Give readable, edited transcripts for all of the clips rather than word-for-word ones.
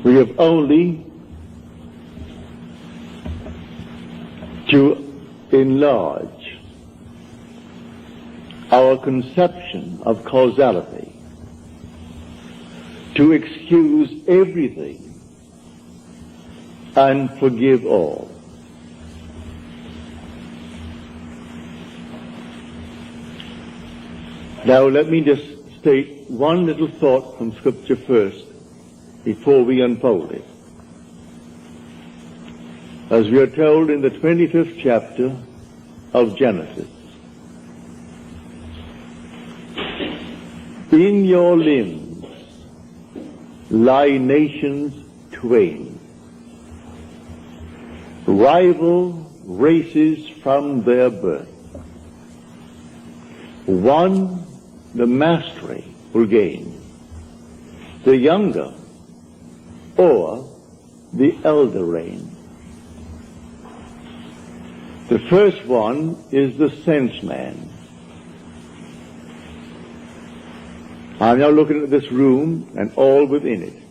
We have only to enlarge our conception of causality, to excuse everything and forgive all. Now let me just state one little thought from Scripture first before we unfold it. As we are told in the 25th chapter of Genesis, in your limbs lie nations twain, rival races from their birth. One the mastery will gain, the younger or the elder reign. The first one is the sense man. I'm now looking at this room and all within it,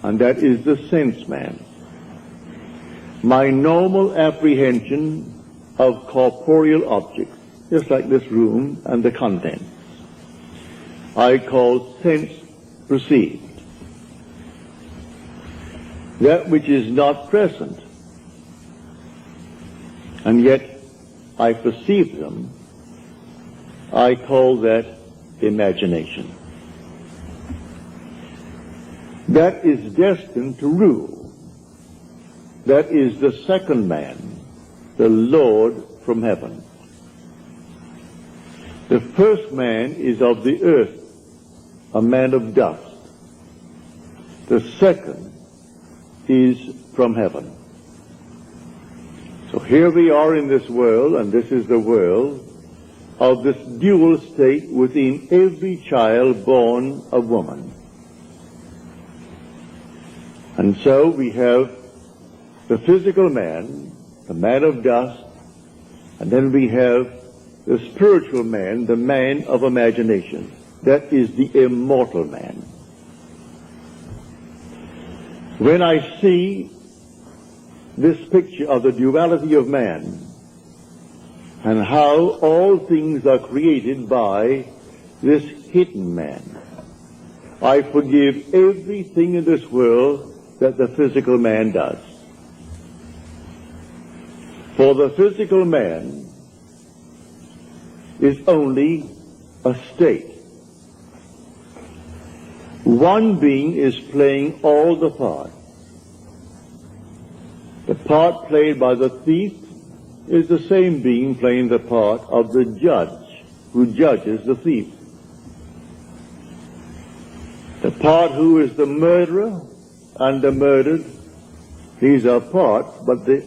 and that is the sense man. My normal apprehension of corporeal objects, just like this room and the contents, I call sense perceived. That which is not present, and yet I perceive them, I call that imagination. That is destined to rule. That is the second man, the Lord from heaven. The first man is of the earth, a man of dust. The second is from heaven. So here we are in this world, and this is the world of this dual state within every child born of woman. And so we have the physical man, the man of dust, and then we have the spiritual man, the man of imagination. That is the immortal man. When I see this picture of the duality of man and how all things are created by this hidden man, I forgive everything in this world that the physical man does. For the physical man is only a state. One being is playing all the parts. The part played by the thief is the same being playing the part of the judge who judges the thief. The part who is the murderer and the murdered, these are parts, but the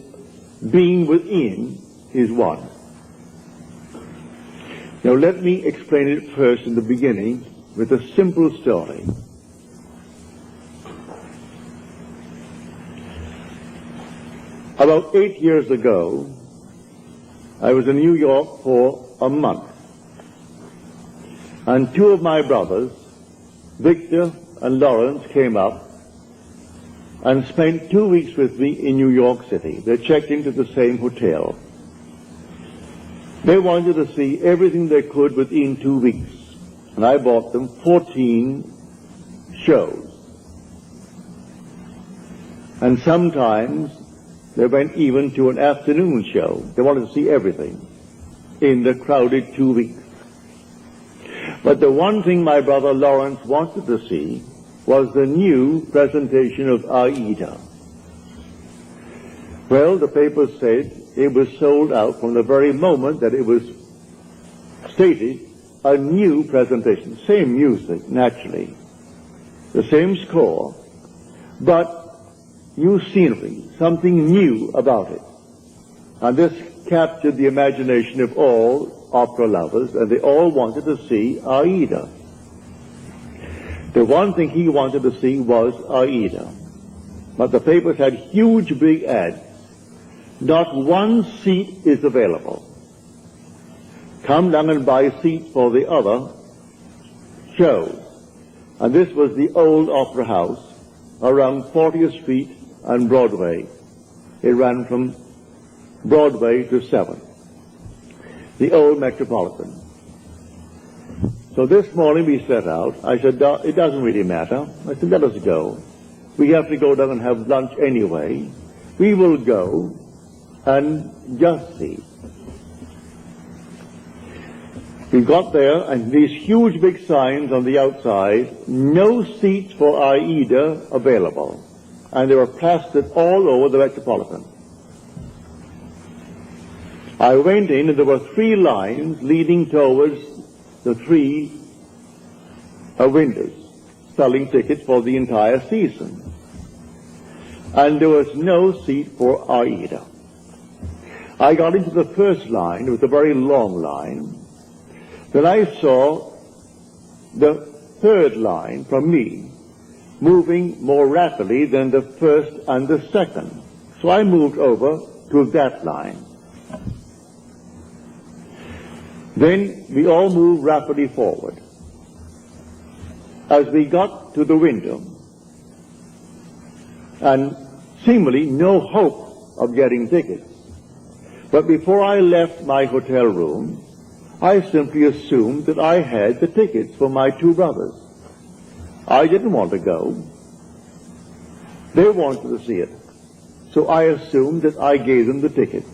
being within is one. Now let me explain it first in the beginning with a simple story. About 8 years ago, I was in New York for a month, and two of my brothers, Victor and Lawrence, came up and spent 2 weeks with me in New York City. They checked into the same hotel. They wanted to see everything they could within 2 weeks, and I bought them 14 shows. And sometimes they went even to an afternoon show. They wanted to see everything in the crowded 2 weeks. But the one thing my brother Lawrence wanted to see was the new presentation of Aida. Well, the paper said it was sold out from the very moment that it was stated, a new presentation. Same music, naturally. The same score, but new scenery, something new about it. And this captured the imagination of all opera lovers, and they all wanted to see Aida. The one thing he wanted to see was Aida. But the papers had huge big ads. Not one seat is available. Come down and buy seats for the other shows. And this was the old opera house around 40th Street and Broadway. It ran from Broadway to 7th, the old Metropolitan. So this morning we set out. I said, it doesn't really matter. I said, let us go. We have to go down and have lunch anyway. We will go and just see. We got there, and these huge big signs on the outside, no seats for Aida available. And they were plastered all over the Metropolitan. I went in, and there were 3 lines leading towards the 3 windows, selling tickets for the entire season. And there was no seat for Aida. I got into the first line. It was a very long line. Then I saw the 3rd line from me moving more rapidly than the 1st and the 2nd. So I moved over to that line. Then we all moved rapidly forward. As we got to the window, and seemingly no hope of getting tickets. But before I left my hotel room, I simply assumed that I had the tickets for my 2 brothers. I didn't want to go. They wanted to see it. So I assumed that I gave them the ticket.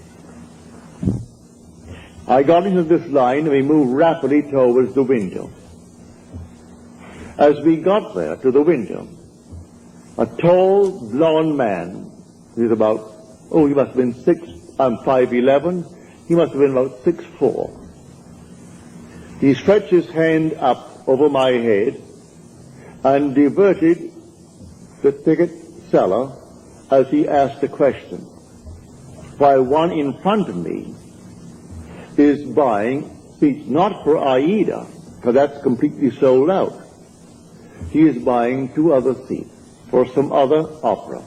I got into this line and we moved rapidly towards the window. As we got there to the window, a tall, blond man, he was about, he must have been 5'11", he must have been about 6'4". He stretched his hand up over my head and diverted the ticket seller as he asked a question, while one in front of me is buying seats not for Aida, because that's completely sold out. He is buying 2 other seats for some other opera.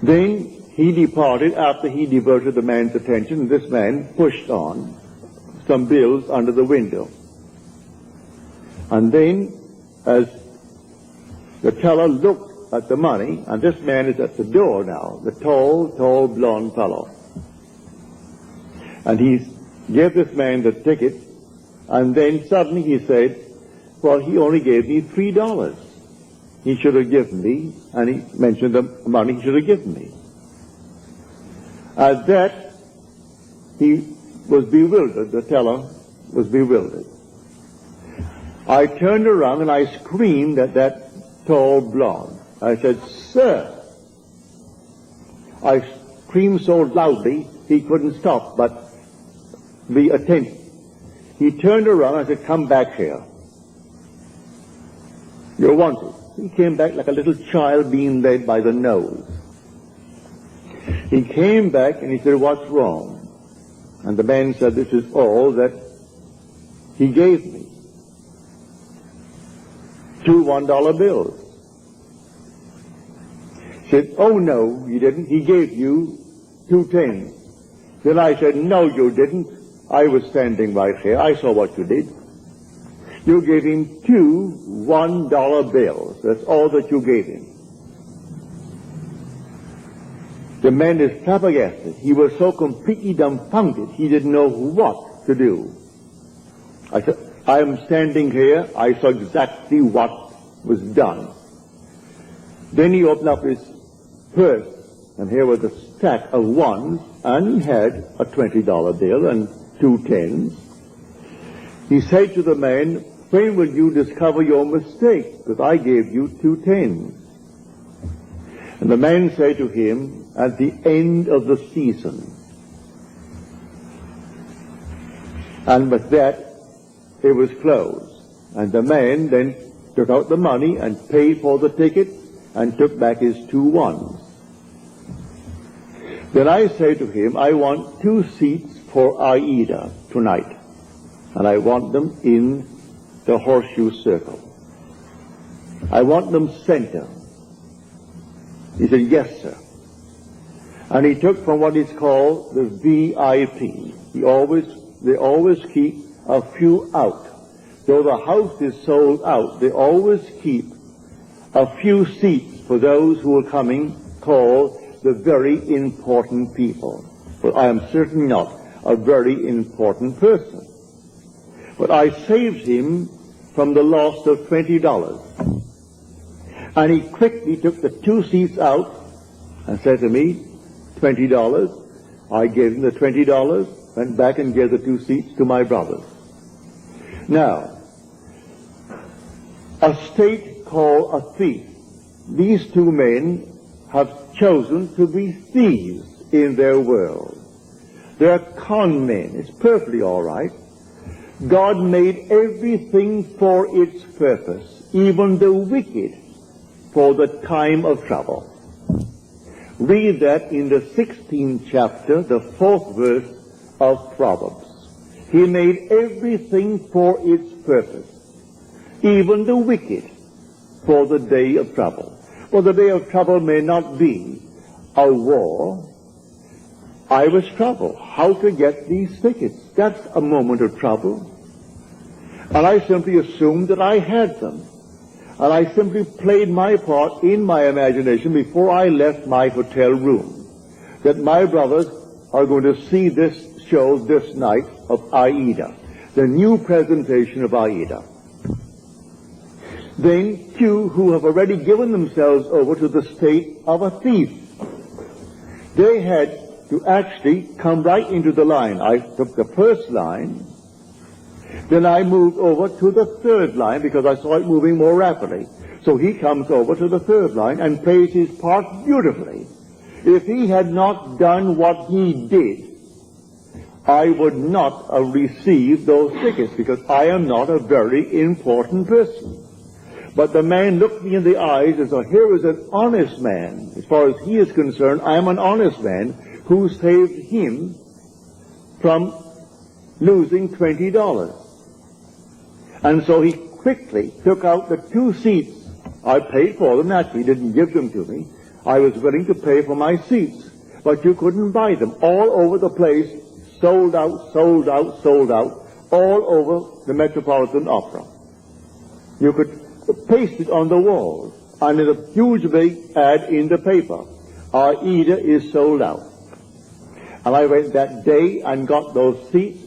Then he departed after he diverted the man's attention, and this man pushed on some bills under the window. And then, as the teller looked at the money, and this man is at the door now, the tall, blond fellow. And he gave this man the ticket, and then suddenly he said, well, he only gave me $3. He should have given me, and he mentioned the money he should have given me. At that, he was bewildered, the teller was bewildered. I turned around and I screamed at that tall blonde. I said, sir. I screamed so loudly he couldn't stop but be attentive. He turned around and I said, come back here. You're wanted. He came back like a little child being led by the nose. He came back and he said, what's wrong? And the man said, this is all that he gave me. 2 $1 bills. He said, oh no, you didn't. He gave you 2 10s. Then I said, no, you didn't. I was standing right here. I saw what you did. You gave him 2 $1 bills. That's all that you gave him. The man is flabbergasted. He was so completely dumbfounded, he didn't know what to do. I said, I am standing here. I saw exactly what was done. Then he opened up his purse, and here was a stack of 1s, and he had a $20 bill and 2 10s. He said to the man, when will you discover your mistake? Because I gave you 2 10s. And the man said to him, at the end of the season. And with that, it was closed. And the man then took out the money and paid for the ticket and took back his 2 1s. Then I say to him, I want 2 seats for Aida tonight. And I want them in the horseshoe circle. I want them center. He said, yes, sir. And he took from what is called the VIP. They always keep a few out though the house is sold out, they always keep a few seats for those who are coming, called the very important people. But I am certainly not a very important person. But I saved him from the loss of $20. And he quickly took the 2 seats out and said to me, $20. I gave him the $20, went back and gave the 2 seats to my brothers. Now, a state called a thief. These 2 men have chosen to be thieves in their world. They're con men. It's perfectly all right. God made everything for its purpose, even the wicked, for the time of trouble. Read that in the 16th chapter, the 4th verse of Proverbs. He made everything for its purpose, even the wicked, for the day of trouble. Well, the day of trouble may not be a war. I was troubled. How to get these tickets? That's a moment of trouble. And I simply assumed that I had them. And I simply played my part in my imagination before I left my hotel room, that my brothers are going to see this show this night of Aida, the new presentation of Aida. Then 2 who have already given themselves over to the state of a thief. They had to actually come right into the line. I took the first line, then I moved over to the 3rd line because I saw it moving more rapidly. So he comes over to the 3rd line and plays his part beautifully. If he had not done what he did, I would not have received those tickets because I am not a very important person. But the man looked me in the eyes and said, here is an honest man. As far as he is concerned, I am an honest man who saved him from losing $20. And so he quickly took out the 2 seats. I paid for them, naturally, he didn't give them to me. I was willing to pay for my seats, but you couldn't buy them. All over the place, sold out, sold out, sold out, all over the Metropolitan Opera. You could paste it on the walls, and in a huge big ad in the paper, Aida is sold out. And I went that day and got those seats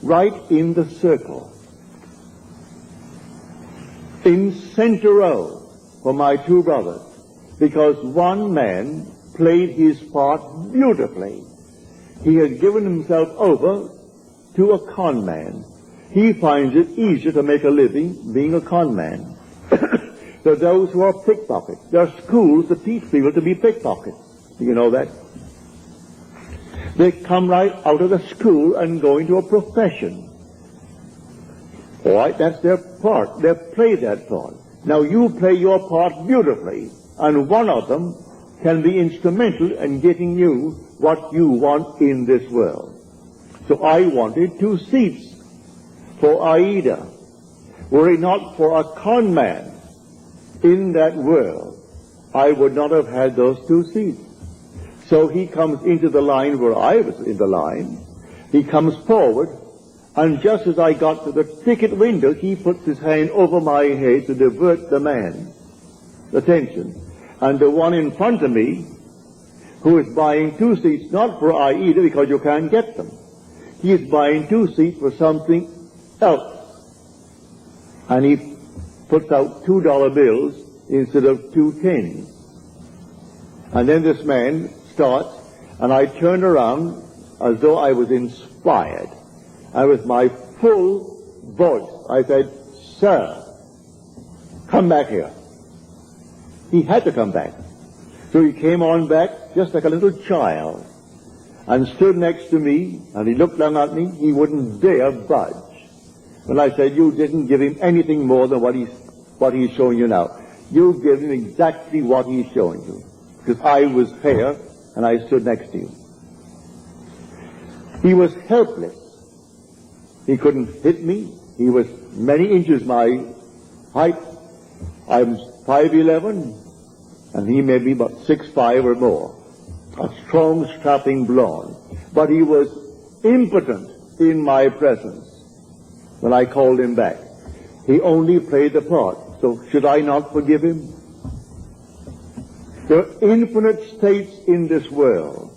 right in the circle, in center row for my 2 brothers, because one man played his part beautifully. He had given himself over to a con man. He finds it easier to make a living being a con man. There are those who are pickpockets. There are schools that teach people to be pickpockets. Do you know that? They come right out of the school and go into a profession. All right, that's their part. They play that part. Now you play your part beautifully, and one of them can be instrumental in getting you what you want in this world. So I wanted 2 seats for Aida. Were it not for a con man in that world, I would not have had those 2 seats. So he comes into the line where I was in the line. He comes forward, and just as I got to the ticket window, he puts his hand over my head to divert the man's attention. And the one in front of me, who is buying 2 seats, not for Aida because you can't get them. He is buying 2 seats for something else. And he puts out $2 bills instead of 2 10s. And then this man starts, and I turned around as though I was inspired. And with my full voice, I said, "Sir, come back here." He had to come back. So he came on back just like a little child and stood next to me, and he looked down at me. He wouldn't dare budge. When I said, "You didn't give him anything more than what he's showing you now. You give him exactly what he's showing you." Because I was here and I stood next to you. He was helpless. He couldn't hit me. He was many inches my height. I'm 5'11", and he may be about 6'5" or more. A strong, strapping blonde. But he was impotent in my presence when I called him back. He only played the part. So should I not forgive him? There are infinite states in this world.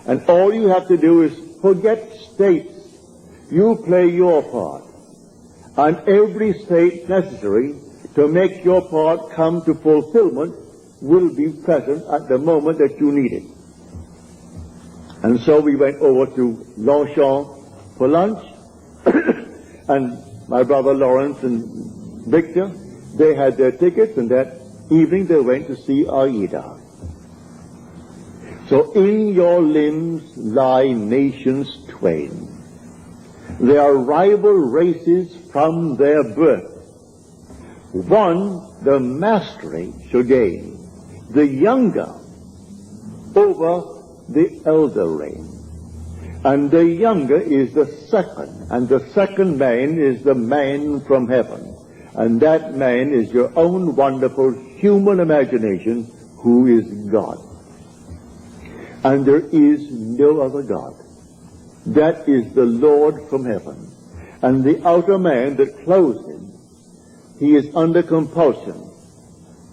And all you have to do is forget states. You play your part. And every state necessary to make your part come to fulfillment will be present at the moment that you need it. And so we went over to Longchamp for lunch, and my brother Lawrence and Victor, they had their tickets, and that evening they went to see Aida. So in your limbs lie nations twain. They are rival races from their birth. One the mastery shall gain, the younger over the elder reign. And the younger is the second, and the second man is the man from heaven. And that man is your own wonderful human imagination, who is God. And there is no other God. That is the Lord from heaven. And the outer man that clothes him, he is under compulsion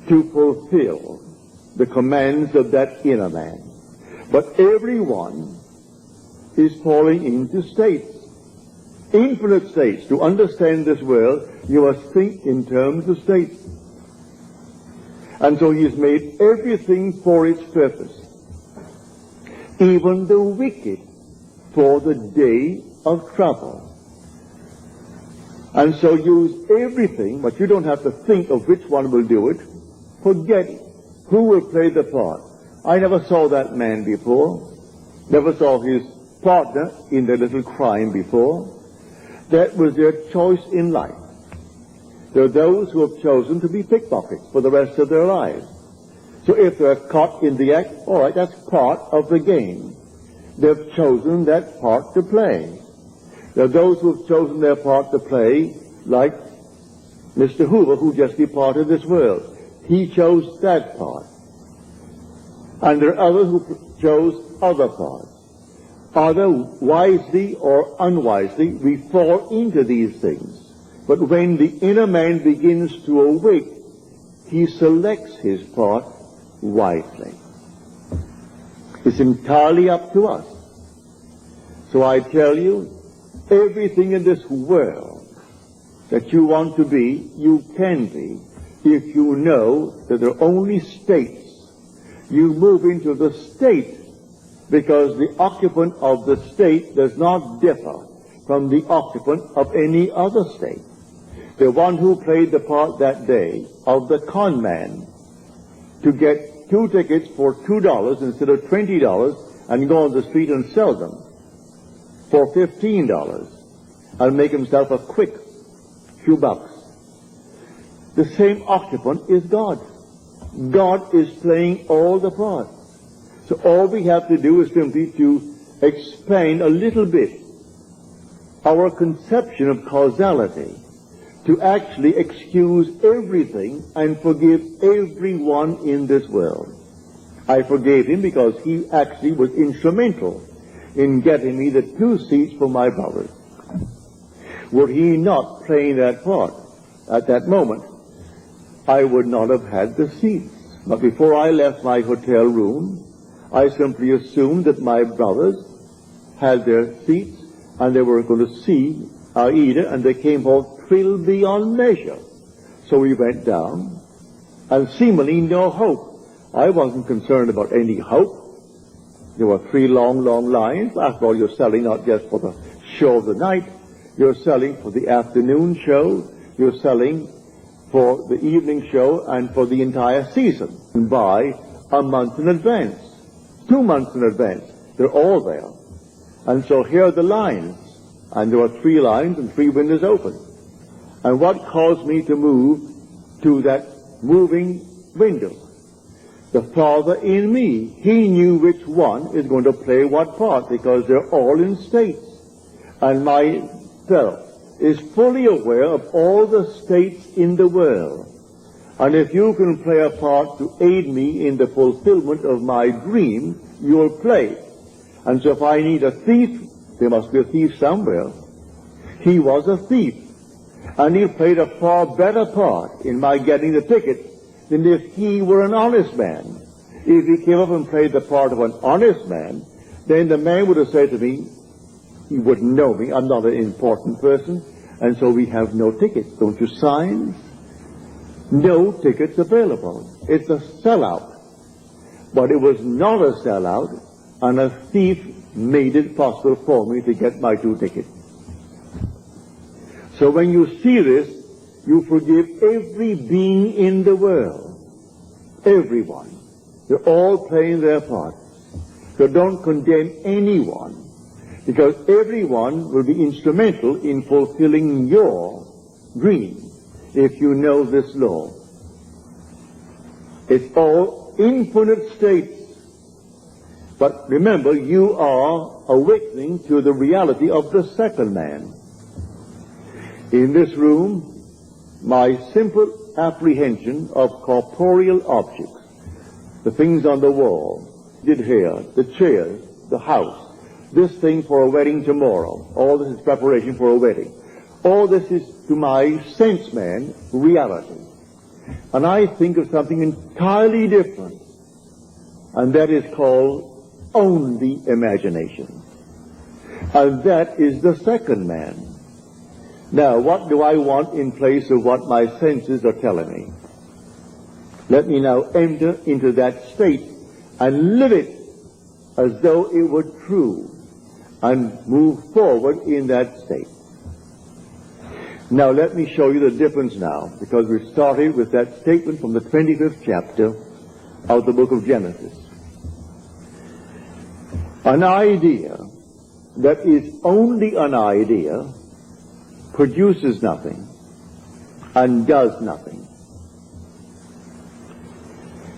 to fulfill the commands of that inner man. But everyone is falling into states, infinite states. To understand this world, you must think in terms of states. And so he has made everything for its purpose, even the wicked for the day of trouble. And so use everything, but you don't have to think of which one will do it. Forget it. Who will play the part? I never saw that man before. Never saw his partner in the little crime before. That was their choice in life. There are those who have chosen to be pickpockets for the rest of their lives. So if they're caught in the act, all right, that's part of the game. They've chosen that part to play. There are those who have chosen their part to play, like Mr. Hoover, who just departed this world. He chose that part. And there are others who chose other parts. Either wisely or unwisely, we fall into these things. But when the inner man begins to awake, he selects his part wisely. It's entirely up to us. So I tell you, everything in this world that you want to be, you can be, if you know that there are only states. You move into the state because the occupant of the state does not differ from the occupant of any other state. The one who played the part that day of the con man to get 2 tickets for $2 instead of $20 and go on the street and sell them for $15 and make himself a quick few bucks. The same occupant is God. God is playing all the parts. So all we have to do is simply to explain a little bit our conception of causality, to actually excuse everything and forgive everyone in this world. I forgave him because he actually was instrumental in getting me the 2 seats for my brothers. Were he not playing that part at that moment, I would not have had the seats. But before I left my hotel room, I simply assumed that my brothers had their seats and they were going to see Aida, and they came home thrilled beyond measure. So we went down, and seemingly no hope. I wasn't concerned about any hope. There were 3 long, long lines. After all, you're selling not just for the show of the night. You're selling for the afternoon show. You're selling for the evening show and for the entire season. And by a month in advance, 2 months in advance, they're all there. And so here are the lines. And there are 3 lines and 3 windows open. And what caused me to move to that moving window? The Father in me. He knew which one is going to play what part, because they're all in states. And my self is fully aware of all the states in the world. And if you can play a part to aid me in the fulfillment of my dream, you'll play. And so if I need a thief, there must be a thief somewhere. He was a thief. And he played a far better part in my getting the ticket than if he were an honest man. If he came up and played the part of an honest man, then the man would have said to me, he wouldn't know me, I'm not an important person, and so we have no tickets. Don't you sign? No tickets available. It's a sellout. But it was not a sellout, and a thief made it possible for me to get my 2 tickets. So when you see this, you forgive every being in the world. Everyone. They're all playing their part. So don't condemn anyone, because everyone will be instrumental in fulfilling your dream if you know this law. It's all infinite states. But remember, you are awakening to the reality of the second man. In this room, my simple apprehension of corporeal objects, the things on the wall, did here, the chairs, the house, this thing for a wedding tomorrow, all this is preparation for a wedding. All this is, to my sense man, reality. And I think of something entirely different, and that is called only imagination. And that is the second man. Now, what do I want in place of what my senses are telling me? Let me now enter into that state and live it as though it were true, and move forward in that state. Now let me show you the difference now, because we started with that statement from the 25th chapter of the book of Genesis. An idea that is only an idea produces nothing and does nothing.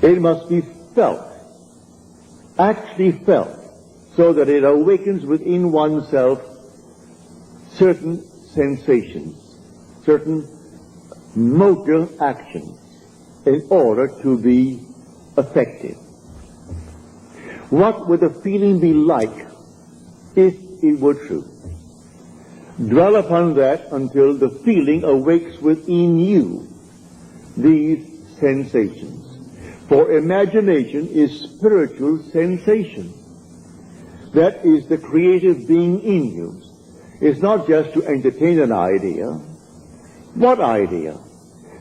It must be felt, actually felt, so that it awakens within oneself certain sensations, certain motor actions, in order to be effective. What would the feeling be like if it were true? Dwell upon that until the feeling awakes within you these sensations. For imagination is spiritual sensation. That is the creative being in you. It's not just to entertain an idea. What idea?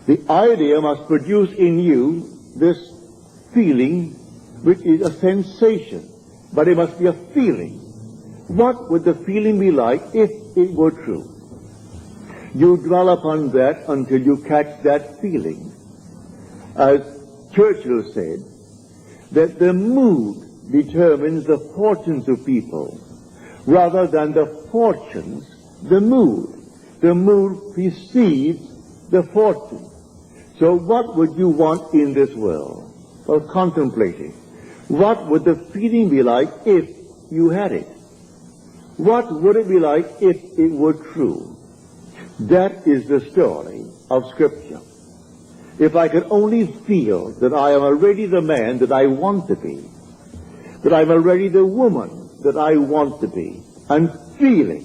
The idea must produce in you this feeling, which is a sensation, but it must be a feeling. What would the feeling be like if it were true? You dwell upon that until you catch that feeling. As Churchill said, that the mood determines the fortunes of people, rather than the fortunes, the mood. The mood precedes the fortune. So what would you want in this world? Well, contemplate it. What would the feeling be like if you had it? What would it be like if it were true? That is the story of Scripture. If I could only feel that I am already the man that I want to be, that I'm already the woman that I want to be, and feeling,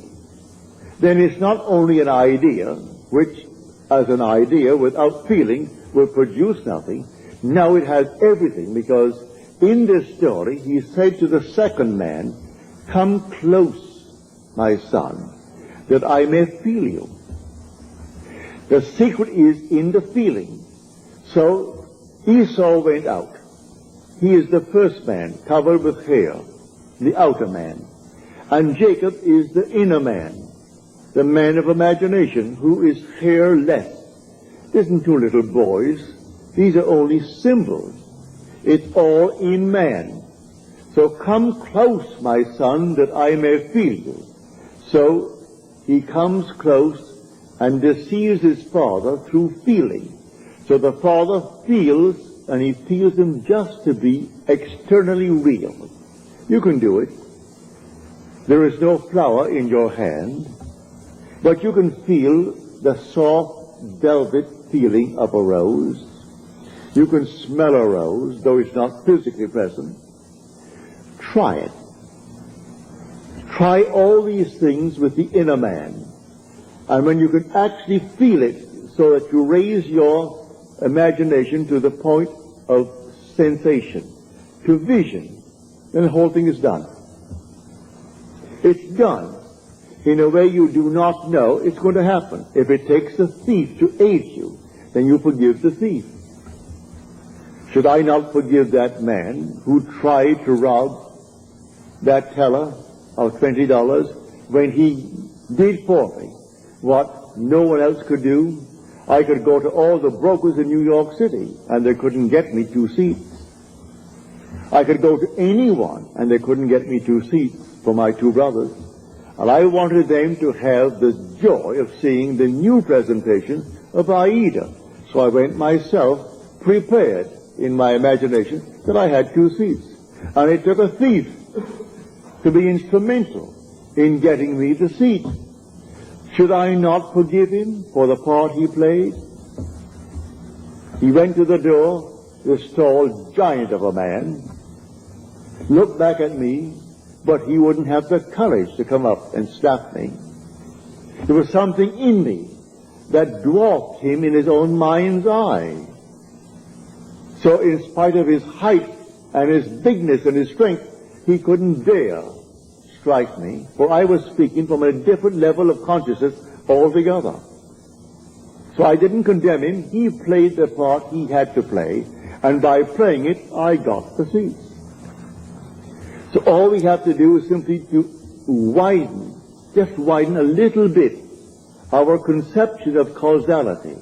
then it's not only an idea, which as an idea without feeling will produce nothing. Now it has everything, because in this story he said to the second man, "Come close, my son, that I may feel you." The secret is in the feeling. So Esau went out. He is the first man, covered with hair, the outer man. And Jacob is the inner man, the man of imagination, who is hairless. Isn't two little boys. These are only symbols. It's all in man. So come close, my son, that I may feel you. So he comes close and deceives his father through feeling. So the father feels, and he feels him just to be externally real. You can do it. There is no flower in your hand, but you can feel the soft velvet feeling of a rose. You can smell a rose, though it's not physically present. Try it. Try all these things with the inner man. And when you can actually feel it so that you raise your imagination to the point of sensation, to vision, then the whole thing is done. It's done in a way you do not know it's going to happen. If it takes a thief to aid you, then you forgive the thief. Should I not forgive that man who tried to rob that teller of $20 when he did for me what no one else could do? I could go to all the brokers in New York City and they couldn't get me 2 seats. I could go to anyone and they couldn't get me 2 seats for my 2 brothers. And I wanted them to have the joy of seeing the new presentation of Aida. So I went myself prepared in my imagination that I had 2 seats. And it took a thief to be instrumental in getting me the seat. Should I not forgive him for the part he played? He went to the door, this tall giant of a man, looked back at me, but he wouldn't have the courage to come up and slap me. There was something in me that dwarfed him in his own mind's eye. So in spite of his height and his bigness and his strength, he couldn't dare strike me, for I was speaking from a different level of consciousness altogether. So I didn't condemn him. He played the part he had to play, and by playing it, I got the seats. So all we have to do is simply to widen, just widen a little bit, our conception of causality,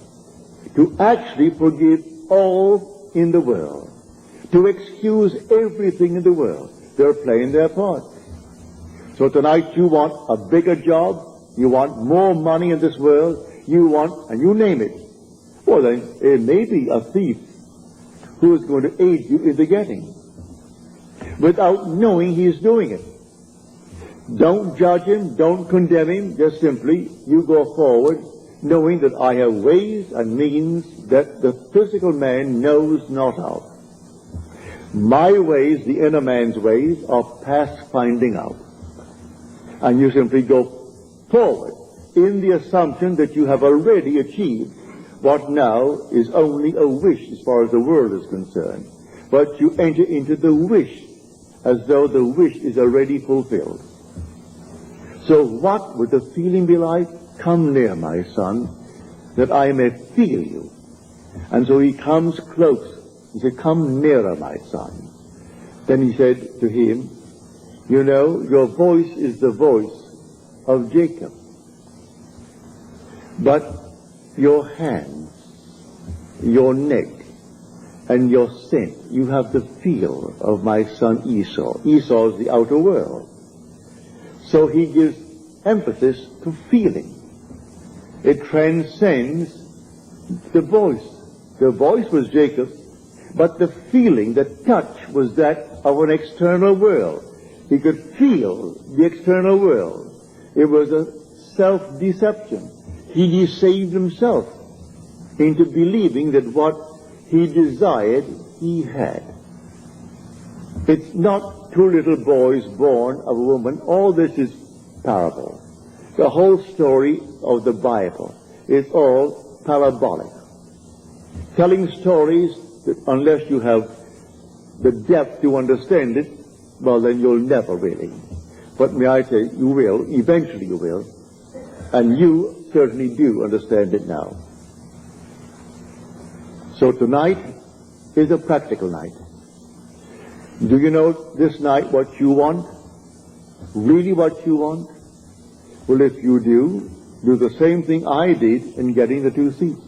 to actually forgive all in the world, to excuse everything in the world. They're playing their part. So tonight you want a bigger job, you want more money in this world, you want, and you name it. Well then, it may be a thief who is going to aid you in the getting, without knowing he's doing it. Don't judge him, don't condemn him, just simply you go forward knowing that I have ways and means that the physical man knows not of. My ways, the inner man's ways, are past finding out. And you simply go forward in the assumption that you have already achieved what now is only a wish as far as the world is concerned. But you enter into the wish as though the wish is already fulfilled. So what would the feeling be like? Come near, my son, that I may feel you. And so he comes close. He said, come nearer, my son. Then he said to him, you know, your voice is the voice of Jacob. But your hands, your neck, and your scent, you have the feel of my son Esau. Esau is the outer world. So he gives emphasis to feeling. It transcends the voice. The voice was Jacob's, but the feeling, the touch, was that of an external world. He could feel the external world. It was a self-deception. He deceived himself into believing that what he desired, he had. It's not 2 little boys born of a woman. All this is parable. The whole story of the Bible is all parabolic. Telling stories that unless you have the depth to understand it, well, then you'll never really. But may I say, you will, eventually you will, and you certainly do understand it now. So tonight is a practical night. Do you know this night what you want? Really what you want? Well, if you do the same thing I did in getting the 2 seats.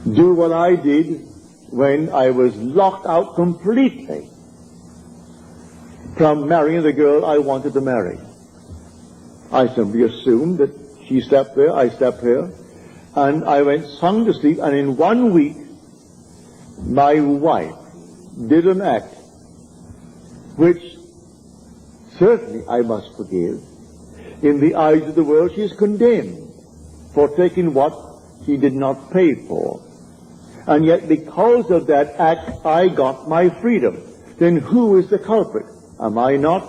Do what I did when I was locked out completely from marrying the girl I wanted to marry. I simply assumed that she slept there, I slept here, and I went sunk to sleep, and in 1 week, my wife did an act which certainly I must forgive. In the eyes of the world, she is condemned for taking what she did not pay for. And yet, because of that act, I got my freedom. Then who is the culprit? Am I not?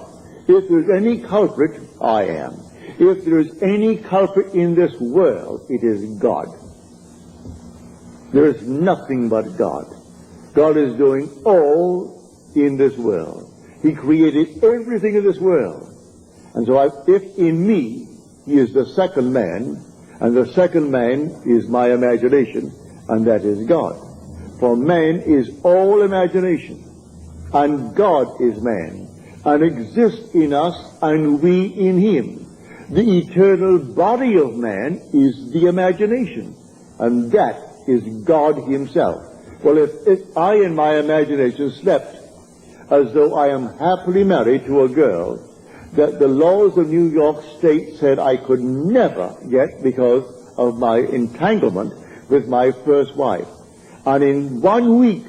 If there's any culprit, I am. If there is any culprit in this world, it is God. There is nothing but God. God is doing all in this world. He created everything in this world. And so if in me he is the second man, and the second man is my imagination, and that is God. For man is all imagination, and God is man, and exists in us, and we in him. The eternal body of man is the imagination, and that is God himself. Well, if I in my imagination slept as though I am happily married to a girl that the laws of New York State said I could never get because of my entanglement with my first wife, and in 1 week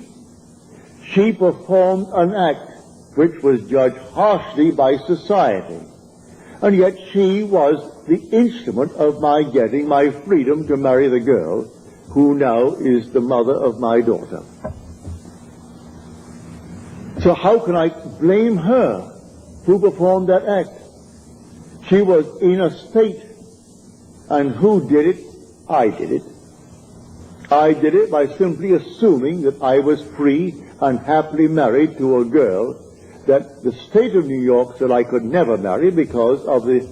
she performed an act which was judged harshly by society, and yet she was the instrument of my getting my freedom to marry the girl who now is the mother of my daughter. So how can I blame her who performed that act? She was in a state, and who did it? I did it. I did it by simply assuming that I was free and happily married to a girl that the state of New York said I could never marry because of the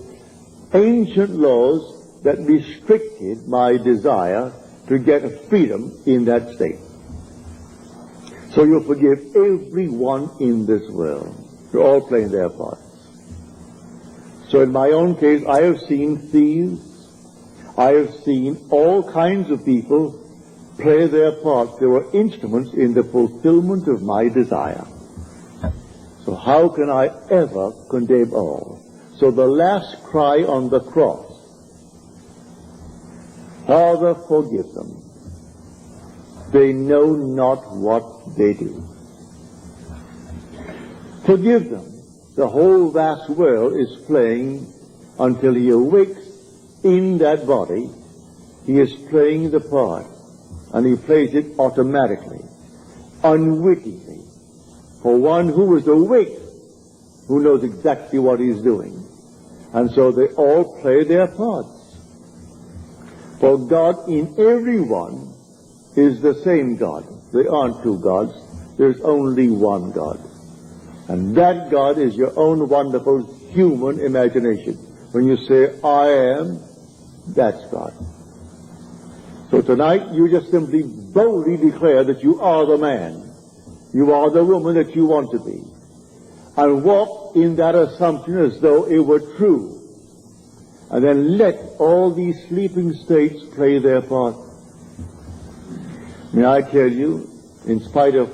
ancient laws that restricted my desire to get a freedom in that state. So you forgive everyone in this world. They're all playing their parts. So in my own case, I have seen thieves. I have seen all kinds of people play their parts. They were instruments in the fulfillment of my desire. So how can I ever condemn all? So the last cry on the cross, Father, forgive them. They know not what they do. Forgive them. The whole vast world is playing until he awakes in that body. He is playing the part, and he plays it automatically, unwittingly. For one who is awake, who knows exactly what he's doing. And so they all play their parts. For God in everyone is the same God. There aren't two gods. There's only one God. And that God is your own wonderful human imagination. When you say, I am, that's God. So tonight you just simply boldly declare that you are the man. You are the woman that you want to be. And walk in that assumption as though it were true. And then let all these sleeping states play their part. May I tell you, in spite of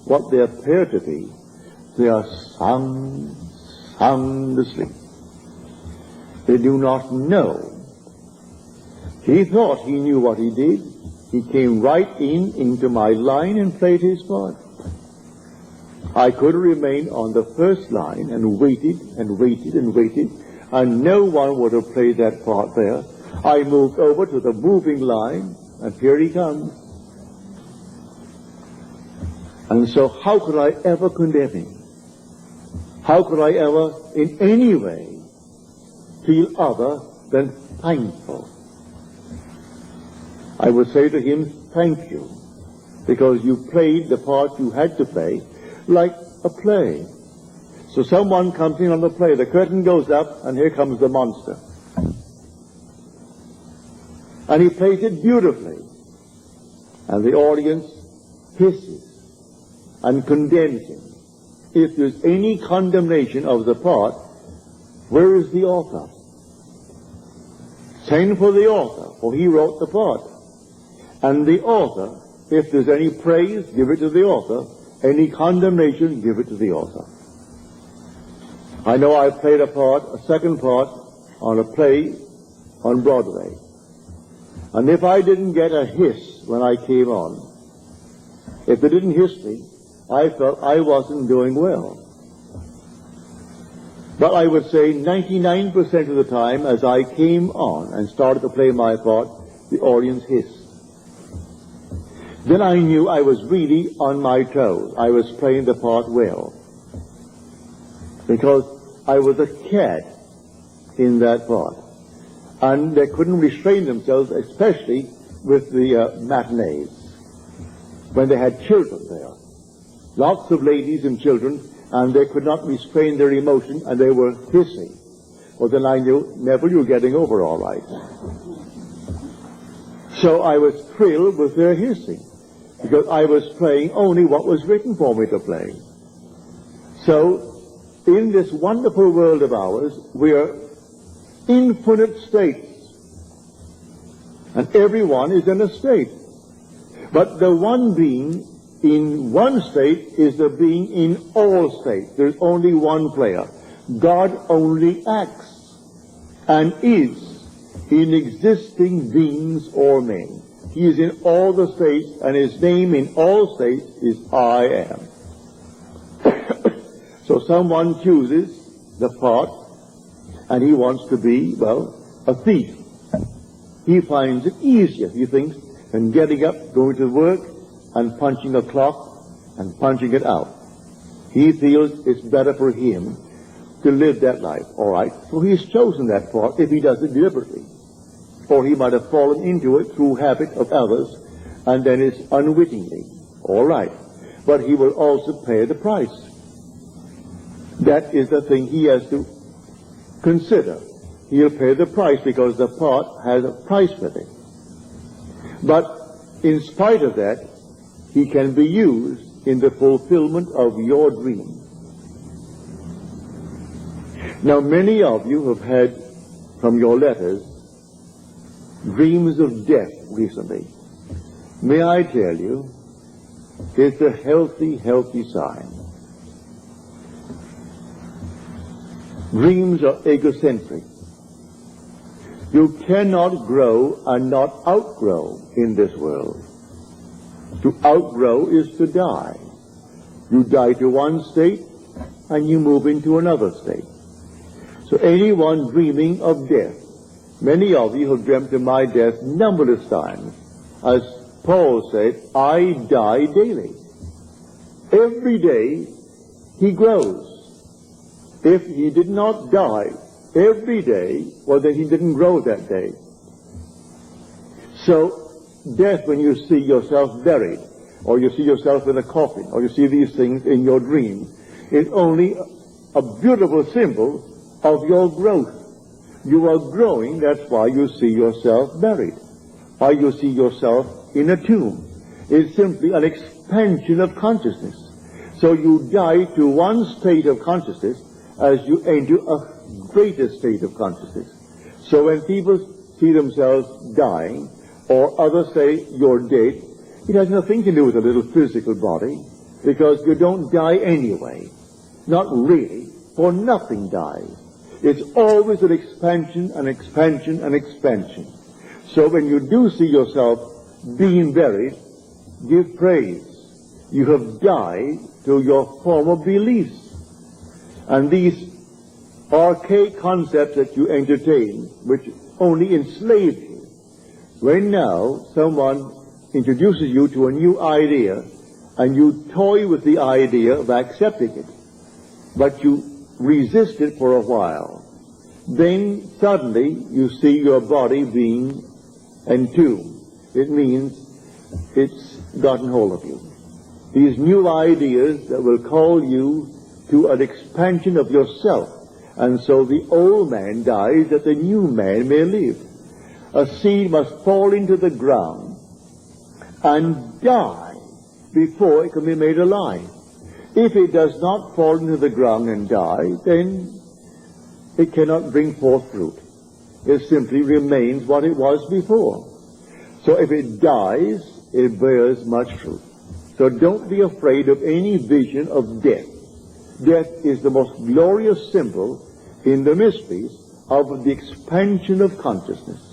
what they appear to be, they are sound asleep. They do not know. He thought he knew what he did. He came right into my line and played his part. I could remain on the first line and waited and waited and waited, and no one would have played that part there. I moved over to the moving line, and here he comes. And so how could I ever condemn him? How could I ever in any way feel other than thankful? I would say to him, thank you, because you played the part you had to play like a play. So someone comes in on the play, the curtain goes up, and here comes the monster. And he plays it beautifully. And the audience hisses and condemns him. If there's any condemnation of the part, where is the author? Send for the author, for he wrote the part. And the author, if there's any praise, give it to the author. Any condemnation, give it to the author. I know I played a second part, on a play on Broadway. And if I didn't get a hiss when I came on, if they didn't hiss me, I felt I wasn't doing well. But I would say 99% of the time, as I came on and started to play my part, the audience hissed. Then I knew I was really on my toes. I was playing the part well. Because I was a cat in that part. and they couldn't restrain themselves, especially with the matinees, when they had children there. Lots of ladies and children, and they could not restrain their emotion, and they were hissing. Well, then I knew, Neville, you're getting over all right. So I was thrilled with their hissing, because I was playing only what was written for me to play. So, in this wonderful world of ours, we are infinite states. And everyone is in a state. But the one being in one state is the being in all states. There's only one player. God only acts and is in existing beings or men. He is in all the states, and his name in all states is I am. So someone chooses the part, and he wants to be, well, a thief. He finds it easier, he thinks, than getting up, going to work, and punching a clock, and punching it out. He feels it's better for him to live that life. All right, so he's chosen that part if he does it deliberately. Or he might have fallen into it through habit of others, and then it's unwittingly. All right, but he will also pay the price. That is the thing he has to consider. He'll pay the price because the part has a price with it. But in spite of that, he can be used in the fulfillment of your dream. Now, many of you have had, from your letters, dreams of death recently. May I tell you, it's a healthy, healthy sign. Dreams are egocentric. You cannot grow and not outgrow in this world. To outgrow is to die. You die to one state and you move into another state. So anyone dreaming of death, many of you have dreamt of my death numberless times. As Paul said, I die daily. Every day he grows. If he did not die every day, well, then he didn't grow that day. So death, when you see yourself buried, or you see yourself in a coffin, or you see these things in your dream, is only a beautiful symbol of your growth. You are growing, that's why you see yourself buried, why you see yourself in a tomb. It's simply an expansion of consciousness. So you die to one state of consciousness as you enter a greater state of consciousness. So when people see themselves dying, or others say you're dead, it has nothing to do with a little physical body, because you don't die anyway. Not really, for nothing dies. It's always an expansion, an expansion, an expansion. So when you do see yourself being buried, give praise. You have died to your former beliefs. And these archaic concepts that you entertain, which only enslaved you, when now someone introduces you to a new idea, and you toy with the idea of accepting it, but you resist it for a while, then suddenly you see your body being entombed. It means it's gotten hold of you. These new ideas that will call you to an expansion of yourself. And so the old man dies that the new man may live. A seed must fall into the ground and die before it can be made alive. If it does not fall into the ground and die, then it cannot bring forth fruit. It simply remains what it was before. So if it dies, it bears much fruit. So don't be afraid of any vision of death. Death is the most glorious symbol in the mysteries of the expansion of consciousness.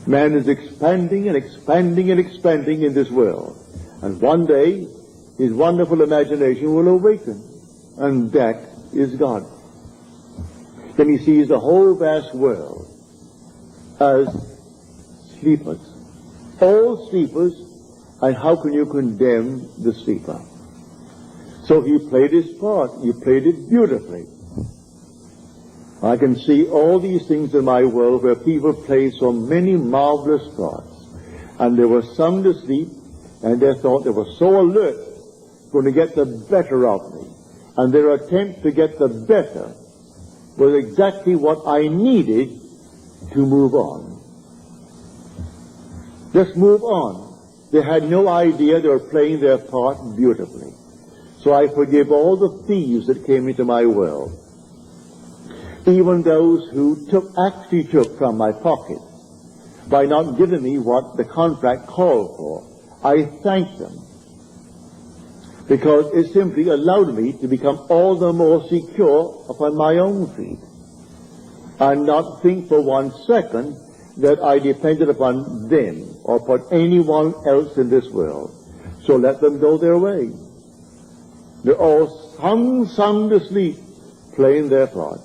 Man is expanding and expanding and expanding in this world. And one day, his wonderful imagination will awaken. And that is God. Then he sees the whole vast world as sleepers. All sleepers, and how can you condemn the sleeper? So he played his part. He played it beautifully. I can see all these things in my world where people play so many marvelous thoughts, and they were sound asleep, and their thought they were so alert, going to get the better of me, and their attempt to get the better was exactly what I needed to move on. Just move on. They had no idea they were playing their part beautifully. So I forgive all the thieves that came into my world. Even those who actually took from my pocket by not giving me what the contract called for. I thank them, because it simply allowed me to become all the more secure upon my own feet and not think for 1 second that I depended upon them or upon anyone else in this world. So let them go their way. They're all sound asleep, playing their parts.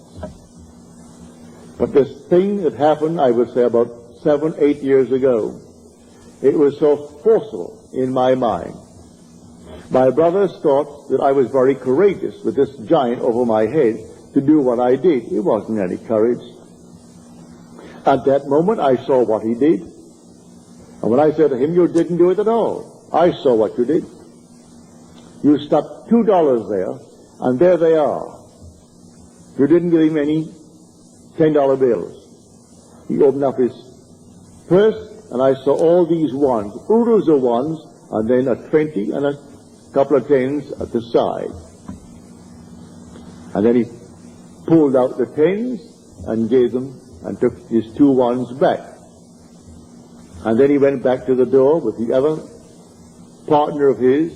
But this thing that happened, I would say about 7, 8 years ago, it was so forceful in my mind. My brothers thought that I was very courageous with this giant over my head to do what I did. It wasn't any courage. At that moment, I saw what he did. And when I said to him, "You didn't do it at all. I saw what you did. You stuck $2 there, and there they are. You didn't give him any $10 bills." He opened up his purse, and I saw all these ones, oodles of ones, and then a 20 and a couple of 10s at the side. And then he pulled out the 10s and gave them and took his 2 ones back. And then he went back to the door with the other partner of his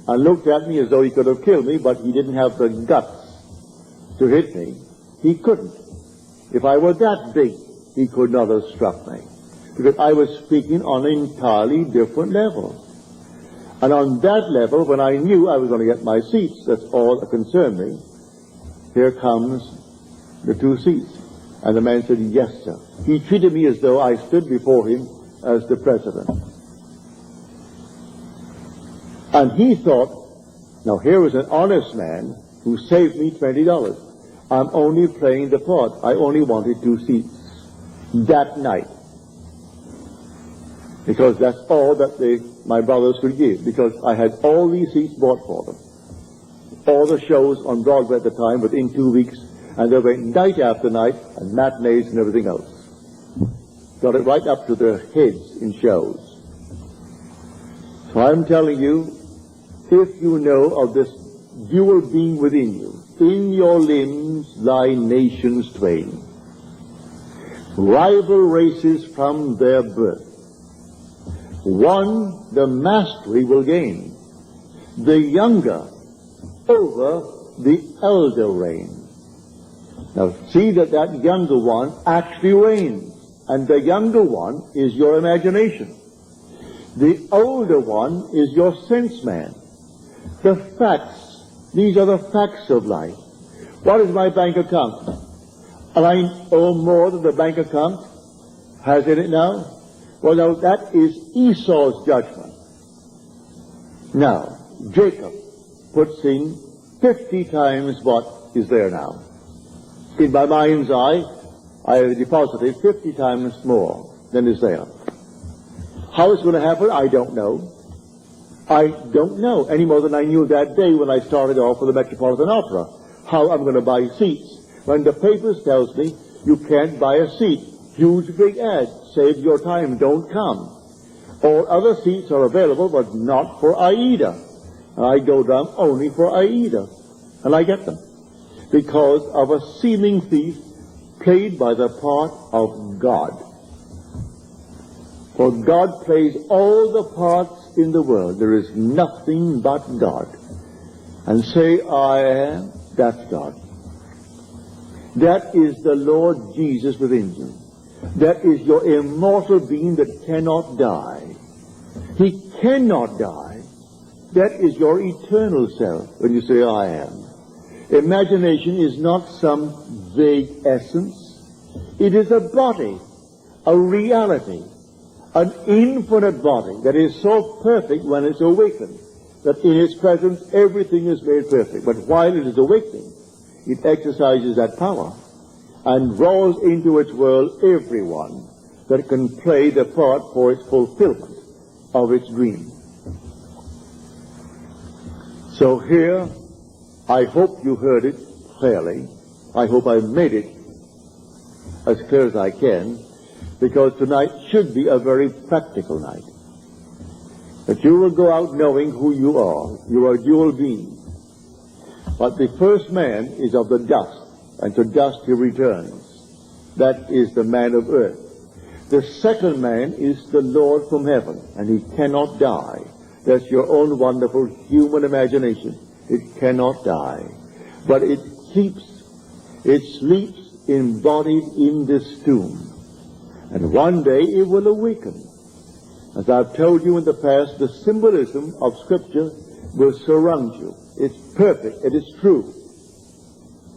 and looked at me as though he could have killed me, but he didn't have the guts to hit me. He couldn't. If I were that big, he could not have struck me, because I was speaking on an entirely different level. And on that level, when I knew I was going to get my seats, that's all that concerned me, here comes the 2 seats. And the man said, "Yes, sir." He treated me as though I stood before him as the president. And he thought, now here was an honest man who saved me $20. I'm only playing the part. I only wanted 2 seats that night, because that's all that my brothers could give, because I had all these seats bought for them. All the shows on Broadway at the time within 2 weeks, and they went night after night, and matinees and everything else. Got it right up to their heads in shows. So I'm telling you, if you know of this dual being within you, in your limbs lie nations twain, rival races from their birth. One the mastery will gain, the younger over the elder reign. Now see that younger one actually reigns, and the younger one is your imagination. The older one is your sense man. The facts, these are the facts of life. What is my bank account? And I owe more than the bank account has in it now? Well, now that is Esau's judgment. Now, Jacob puts in 50 times what is there now. In my mind's eye, I have deposited 50 times more than is there. How it's going to happen, I don't know. I don't know, any more than I knew that day when I started off with the Metropolitan Opera, how I'm going to buy seats. When the papers tells me you can't buy a seat, huge big ad, save your time, don't come. All other seats are available, but not for Aida. And I go down only for Aida, and I get them, because of a seeming thief played by the part of God. For God plays all the parts in the world. There is nothing but God. And say, I am, that's God. That is the Lord Jesus within you. That is your immortal being that cannot die. He cannot die. That is your eternal self when you say, I am. Imagination is not some vague essence. It is a body, a reality, an infinite body that is so perfect when it's awakened, that in its presence everything is made perfect. But while it is awakening, it exercises that power. and draws into its world everyone that can play the part for its fulfillment of its dream. So here, I hope you heard it clearly. I hope I made it as clear as I can, because tonight should be a very practical night. That you will go out knowing who you are. You are dual beings. But the first man is of the dust, and to dust he returns. That is the man of earth. The second man is the Lord from heaven, and he cannot die. That's your own wonderful human imagination. It cannot die. But it sleeps embodied in this tomb. And one day it will awaken. As I've told you in the past, the symbolism of Scripture will surround you. It's perfect. It is true.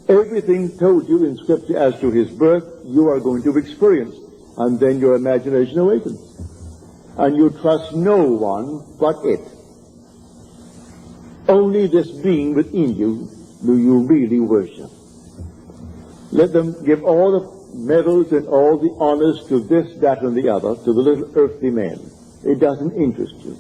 Everything told you in Scripture as to his birth, you are going to experience. And then your imagination awakens. And you trust no one but it. Only this being within you do you really worship. Let them give all the medals and all the honors to this, that, and the other, to the little earthly man. It doesn't interest you.